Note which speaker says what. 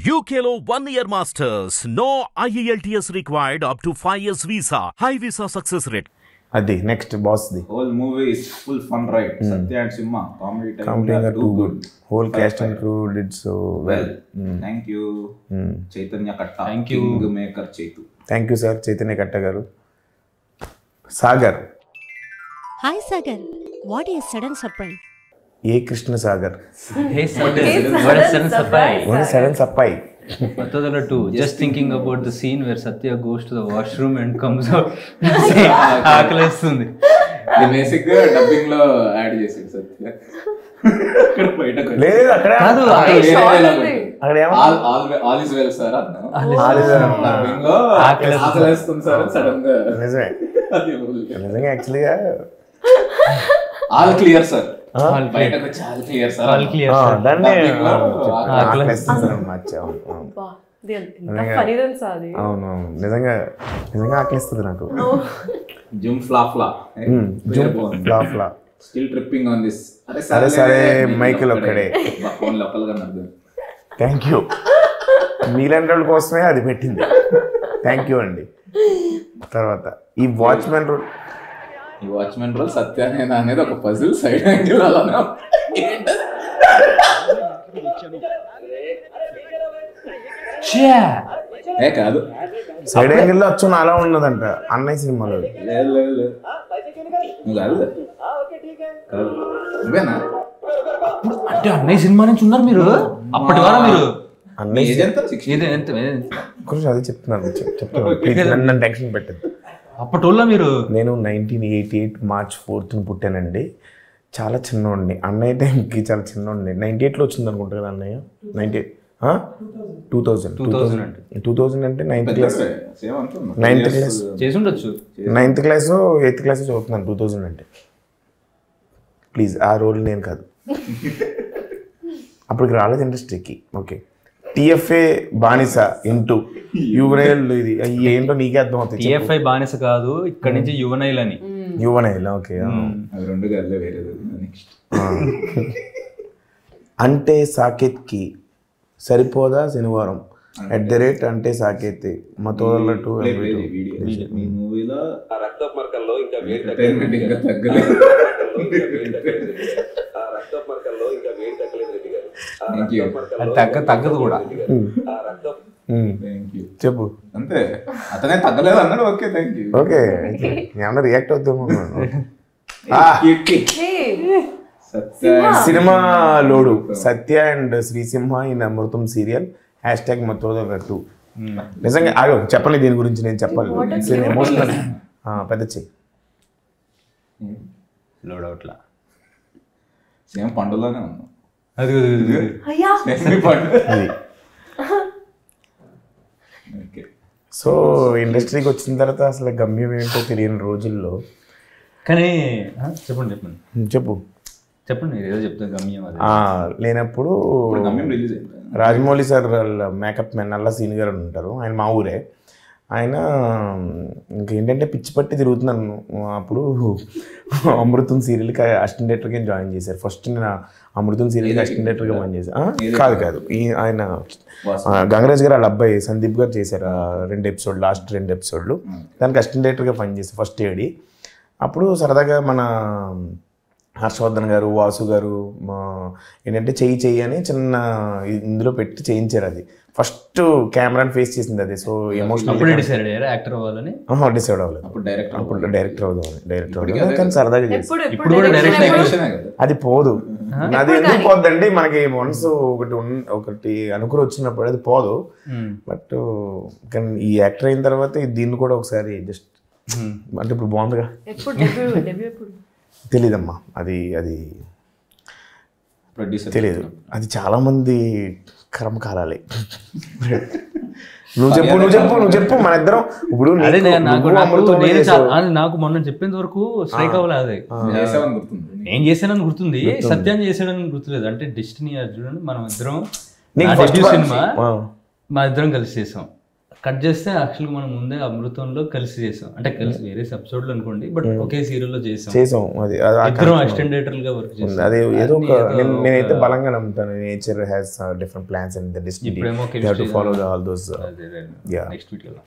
Speaker 1: UKLO 1 year masters. No IELTS required up to 5 years visa. High visa success rate.
Speaker 2: అది next boss the
Speaker 3: Whole movie is full fun, right? Satya and Simha comedy
Speaker 2: comedy
Speaker 3: are
Speaker 2: are too good. Whole cast and
Speaker 3: Perfect.
Speaker 2: crew did so well.
Speaker 3: Thank you, Chaitanya Katta.
Speaker 4: Thank you.
Speaker 3: Kingmaker Chaitu.
Speaker 2: Thank you sir Chaitanya Katta garu. Sagar
Speaker 5: Hi Sagar, what is sudden surprise?
Speaker 2: ఏ Krishna Sagar
Speaker 4: Hey Sagar, what a sudden surprise.
Speaker 2: One sudden సప్పాయి.
Speaker 4: Patadala 2, just thinking about the scene where Satya goes to the washroom and comes out. ఆకలేస్తుంది.
Speaker 3: Basic గా dubbing లో add చేసాడు సత్య. అక్కడ బయటకు
Speaker 2: లేదు అక్కడ
Speaker 4: కాదు,
Speaker 2: అక్కడ ఏమో
Speaker 3: ఆల్ ఇస్ వెల్ సార్ అన్న.
Speaker 2: All is well.
Speaker 3: డబ్బింగ్ లో ఆకలేస్తుంది సార్ సడన్ గా.
Speaker 2: నిజమే నిజంగా యాక్చువల్గా
Speaker 3: ఆల్ క్లియర్ సార్. బయటకు వచ్చి all clear sir.
Speaker 4: All clear.
Speaker 2: దాన్ని
Speaker 3: Dubbing లో
Speaker 2: ఆకలేస్తుంది సార్ మార్చాము. అవును నిజంగా నిజంగా ఆకలిస్తుంది నాకు.
Speaker 3: జుమ్ ఫ్లాఫ్లా
Speaker 2: ఫ్లా
Speaker 3: స్టిల్ ట్రిప్పింగ్ ఆన్ దిస్.
Speaker 2: సరే సరే మైకిల్ ఒక్కడే.
Speaker 3: ఫోన్ లోకల్ గా నడదు.
Speaker 2: థ్యాంక్ యూ, మీలాంటి వాళ్ళ కోసమే అది పెట్టింది. థ్యాంక్ యూ అండి. తర్వాత ఈ వాచ్మెన్ రోల్,
Speaker 3: ఈ వాచ్మెన్ రోల్ సత్యానేనా అనేది ఒక పజిల్ సైడ్ యాంగిల్ అలానే ఏ కాదు.
Speaker 2: సైడ్ యాంగిల్ లో వచ్చి అలా ఉన్నదంట అన్నయ్య సినిమాలో.
Speaker 3: లేదు లేదు లేదు నువ్వు కాదు కాదు నువ్వేనా?
Speaker 4: అంటే అన్నయ్య సినిమా నుంచి ఉన్నారు మీరు అప్పటి వారా మీరు?
Speaker 2: అన్నయ్య
Speaker 3: ఏజ్ ఎంత? 60.
Speaker 4: ఏదో ఎంత
Speaker 2: కొంచెం అదే చెప్తున్నాను చెప్తున్నాను నన్ను టెన్షన్ పెట్టదు.
Speaker 4: అప్పటోళ్ళ మీరు?
Speaker 2: నేను 1988 March 4th పుట్టానండి. చాలా చిన్నోడిని. అన్నయ్య టైంకి చాలా చిన్నోడిని. 98లో వచ్చింది అనుకుంటా కదా అన్నయ్య. 2000 అంటే 9th క్లాస్.
Speaker 3: సేమ్ అనుకున్నా.
Speaker 2: 9th క్లాస్
Speaker 4: చేసి ఉండొచ్చు.
Speaker 2: 9th క్లాస్ 8th క్లాస్ చదువుతున్నాను 2000 అంటే. ప్లీజ్ ఆ రోల్ నేను కాదు. అప్పటికి రాలేదు ఇండస్ట్రీకి. ఓకే, టిఎఫ్ఏ బానిస ఇంటూ యువనైల్. ఇది ఏంటో నీకే అర్థం అవుతుంది.
Speaker 4: టిఎఫ్ఐ బానిస కాదు, ఇక్కడ నుంచి యువనైల్ అని.
Speaker 2: యువనైల్ ఓకే.
Speaker 3: అవి రెండు గల్లే వేరేది. నెక్స్ట్
Speaker 2: అంటే సాకేత్కి సరిపోదా శనివారం @ అంటే సాకేత్ మా తోడలట్టు
Speaker 3: ఈ మూవీలో రక్తపు మరకల్లో ఇంకా ఎంటర్టైన్మెంట్ ఇంకా తగ్గలేదు.
Speaker 4: అది తగ్గదు కూడా.
Speaker 2: చెప్పు.
Speaker 3: అంతే, అతనే తగ్గలేదు అన్నాడు. Okay thank you.
Speaker 2: ఓకే ఏమన్నా రియాక్ట్ అవుతాము. సినిమా లోడు Satya and Srisimha in Amrutham serial #మతోదలట్టు. నిజంగా ఆగో చెప్పండి దీని గురించి. నేను చెప్పాలి. ఎమోషనల్ పెద్ద చెయ్యి
Speaker 4: లోడ్ అవుట్లా
Speaker 3: సేమ్ పండులోనే ఉన్నాం.
Speaker 4: అది
Speaker 2: అది. సో ఇండస్ట్రీకి వచ్చిన తర్వాత అసలు గమ్యం ఏంటో తెలియని రోజుల్లో.
Speaker 4: కానీ చెప్పండి
Speaker 2: చెప్పు
Speaker 4: చెప్పండి మీరు ఏదో చెప్తారు గమ్యం. అది
Speaker 2: లేనప్పుడు
Speaker 3: గమ్యం రిలీజ్ అయింది.
Speaker 2: రాజమౌళి సార్ వాళ్ళ మేకప్ మ్యాన్ నల్ల సీన్ గారు అని ఉంటారు. ఆయన మా ఊరే. ఆయన ఇంకేంటంటే పిచ్చి పట్టి తిరుగుతున్నాను. అప్పుడు అమృతం సీరియల్కి అసిస్టెంట్ డైరెక్టర్గా జాయిన్ చేశారు. ఫస్ట్ నేను అమృతం సీరియల్కి అసిస్టెంట్ డైరెక్టర్గా పని చేశాను. కాదు ఆయన గంగరాజ్ గారు వాళ్ళ అబ్బాయి సందీప్ గారు చేశారు 2 ఎపిసోడ్, లాస్ట్ 2 ఎపిసోడ్లు. దానికి అసిస్టెంట్ డైరెక్టర్గా పని చేశారు ఫస్ట్ ఏడి. అప్పుడు సరదాగా మన హర్షవర్ధన్ గారు, వాసు గారు ఏంటంటే చెయ్యి అని చిన్న ఇందులో పెట్టి చేయించారు. అది ఫస్ట్ కెమెరాని ఫేస్ చేసింది అది. సో ఎమోషనల్
Speaker 4: డిసైడ్ అవ్వాలని
Speaker 2: డిసైడ్ అవ్వలేదు.
Speaker 3: అప్పుడు
Speaker 2: డైరెక్టర్ అవుదామని కానీ సరదాగా చేసి
Speaker 4: ఇప్పుడు కూడా డైరెక్షన్
Speaker 2: అది పోదు. అది ఎందుకు పోద్దండి, మనకి మనసు ఒకటి అనుకుని వచ్చినప్పుడు అది పోదు. బట్ కానీ ఈ యాక్టర్ అయిన తర్వాత దీన్ని కూడా ఒకసారి జస్ట్ అంటే ఇప్పుడు బాగుందిగా. తెలీదమ్మా, అది తెలియదు. అది చాలా మంది కర్మకాలాలే. నువ్వు చెప్పు మన ఇద్దరం ఇప్పుడు.
Speaker 4: నాకు మొన్న చెప్పేంత వరకు స్ట్రైక్ అవ్వలేదు. నేను చేశానని గుర్తుంది, సత్యాన్ని చేశాడని గుర్తులేదు. అంటే డెస్టినీ అర్జున్ మనం ఇద్దరం సినిమా మా ఇద్దరం కలిసి చేసాం. కట్ చేస్తే యాక్చువల్గా మనం ముందే అమృతంలో కలిసి చేసాం, అంటే కలిసి వేరే ఎపిసోడ్లు అనుకోండి, బట్ ఒకే సీరియల్లో చేసాం.
Speaker 2: అది
Speaker 4: ఇద్దరం అసిస్టెంట్ డైరెక్టర్ గా వర్క్ చేసాం.
Speaker 2: అదే ఏదో ఒక నేనైతే బలంగా నమ్ముతాను, nature has different plans and the destiny,
Speaker 4: ఇప్పుడేమో
Speaker 2: to follow all those.
Speaker 4: Next వీడియోలో